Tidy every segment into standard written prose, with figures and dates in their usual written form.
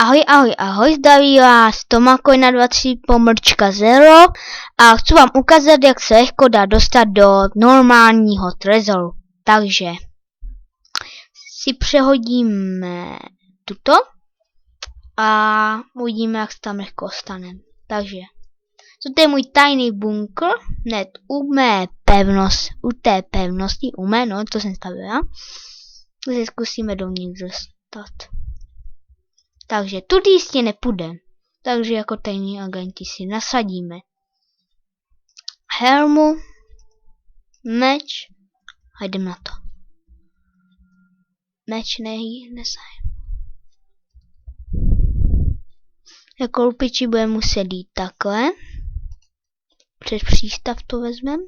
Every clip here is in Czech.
Ahoj, ahoj, ahoj, zdraví vás Tomako 123.0 a chci vám ukázat, jak se lehko dá dostat do normálního trezoru. Takže si přehodíme tuto a uvidíme, jak se tam lehko dostaneme. Takže toto je můj tajný bunkr, hned u té pevnosti, no, to jsem stavil já. Takže zkusíme dovnitř dostat. Takže tudy jistě nepůjde. Takže jako tajní agenti si nasadíme helmu, meč a jdeme na to. Meč nesajem. Jako lupiči budeme muset jít takhle. Přes přístav to vezmeme.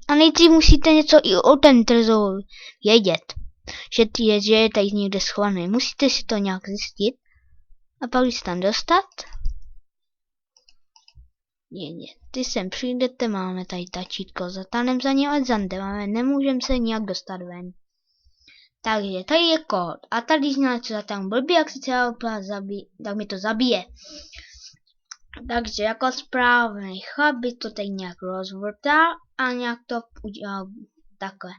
A nejdřív musíte něco i o ten trezor vědět. Že je tady někde schovaný. Musíte si to nějak zjistit. A pak když se tam dostat. Ty sem přijdete, máme tady tačítko. Zatánem za ně, ale máme, nemůžeme se nějak dostat ven. Takže tady je kód. A tady když něco zatáhnu blbě, jak si celá tak mi to zabije. Takže jako správný chlap by to tady nějak rozvrtal a nějak to udělal takhle.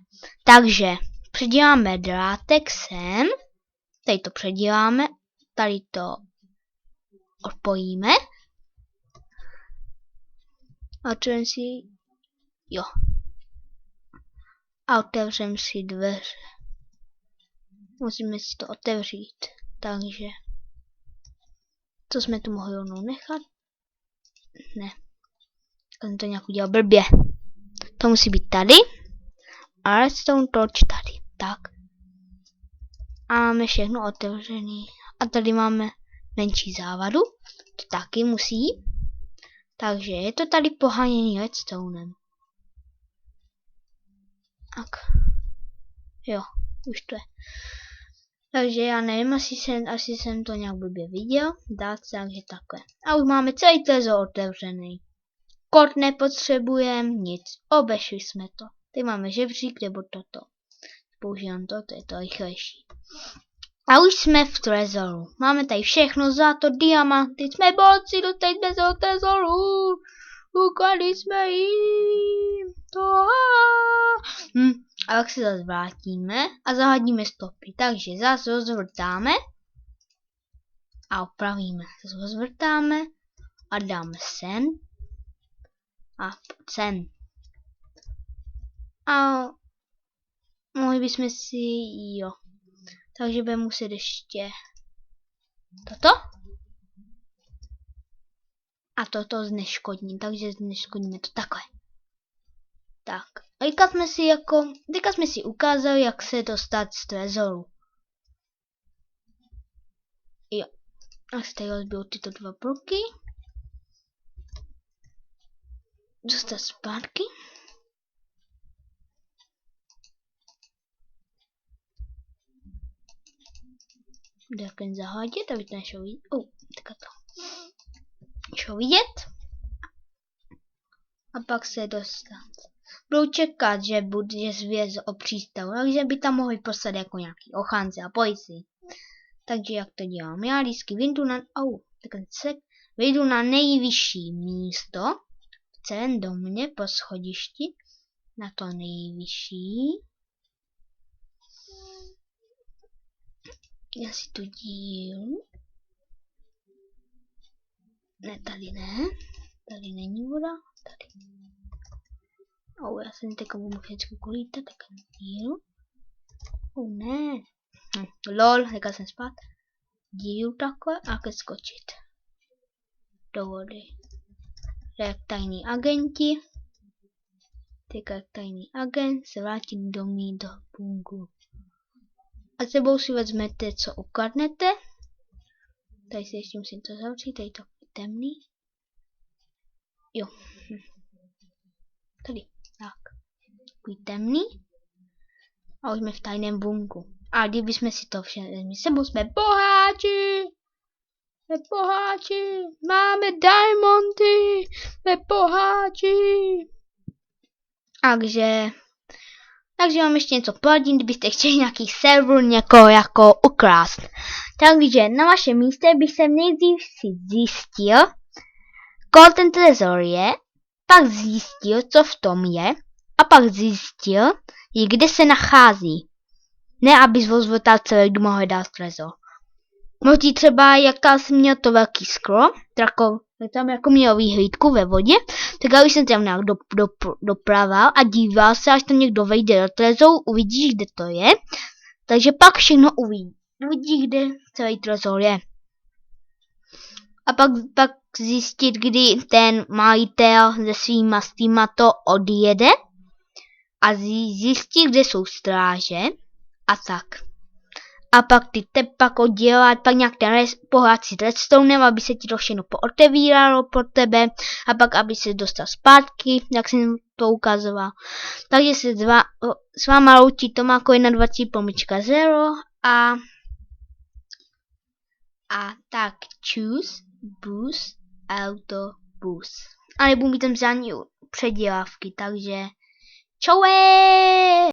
Takže předěláme drátek sem, tady to předěláme, tady to odpojíme a otevřeme si, jo, a otevřeme si dveře. Musíme si to otevřít, takže co jsme tu mohli rovnou nechat? Ne, jsem to nějak udělal blbě. To musí být tady a redstone torch tady. Tak. A máme všechno otevřený. A tady máme menší závadu. To taky musí. Takže je to tady poháněný redstonem. Tak. Jo, už to je. Takže já nevím, asi jsem to nějak blbě viděl. Dát se, takže takhle. A už máme celý trezor otevřený. Kód nepotřebujeme, nic. Obešli jsme to. Teď máme žebřík nebo toto. Používám to je to rychlejší. A už jsme v trezoru. Máme tady všechno, zlato, diamanty, jsme borci, dostali jsme se do trezoru. Ukradli jsme jim to. A tak se zase vrátíme a zahladíme stopy. Takže zase rozvrtáme a opravíme. Zase rozvrtáme a dáme sem. A sem. A mohli bychom si, jo. Takže budeme muset ještě toto. A toto zneškodním, takže zneškodníme to takhle. Tak. A teďka jsme si ukázali, jak se dostat z trezoru. Jo. A se tady rozbijou tyto dva bloky. Dostat zpátky. Jde jen zahodit, aby to nešlo vidět. Teďka to. Nešlo vidět. A pak se dostat. Budou čekat, že bude zvěz o přístavu, takže by tam mohli poslat jako nějaký ochránci a policii. Takže jak to dělám? Já vždycky vyjdu na nejvyšší místo v celém domě po schodišti. Na to nejvyšší. Já si tu dílu. Ne, tady ne. Tady není voda. Tady. Já jsem teďka budu všechno kolítat, tak dílu. Ne. Lol, teďka jsem spát. Dílu takhle a ke skočit. Do vody. Jak tajní agenti. Teďka jak tajný agent se vrátit do bunkru. A sebou si vezmete, co ukradnete. Tady si ještě musím to zavřít, tady to je temný. Jo. Tady, tak. Takový temný. A už jsme v tajném bunkru. A kdybychom si to vzali sebou, jsme boháči. Jsme boháči. Máme diamondy. Jsme boháči. Takže vám ještě něco poradím, kdybyste chtěli nějaký server někoho jako ukrást. Takže na vašem místě bych se nejdřív si zjistil, kolik ten trezor je, pak zjistil, co v tom je, a pak zjistil, kde se nachází. Ne, abys rozvrtal celý dům a hledal trezor. Možná třeba, jak jsem měl to velký sklo, tam jako měl výhlídku ve vodě, tak já už jsem tam nějak dopraval a díval se, až tam někdo vejde do trezoru, uvidíš, kde to je. Takže pak všechno uvidí, kde celý trezor je. A pak zjistit, kdy ten majitel se svýma stýma to odjede a zjistit, kde jsou stráže a tak. A pak ty tepak oddělat, pak nějak ten pohrát si redstonem, aby se ti to všechno pootevíralo pro tebe a pak aby se dostal zpátky, jak jsem to ukazoval. Takže se s váma loučí Tomako21.0 a tak choose bus autobus. A nebudu mít tam žádný předělávky, takže čaué!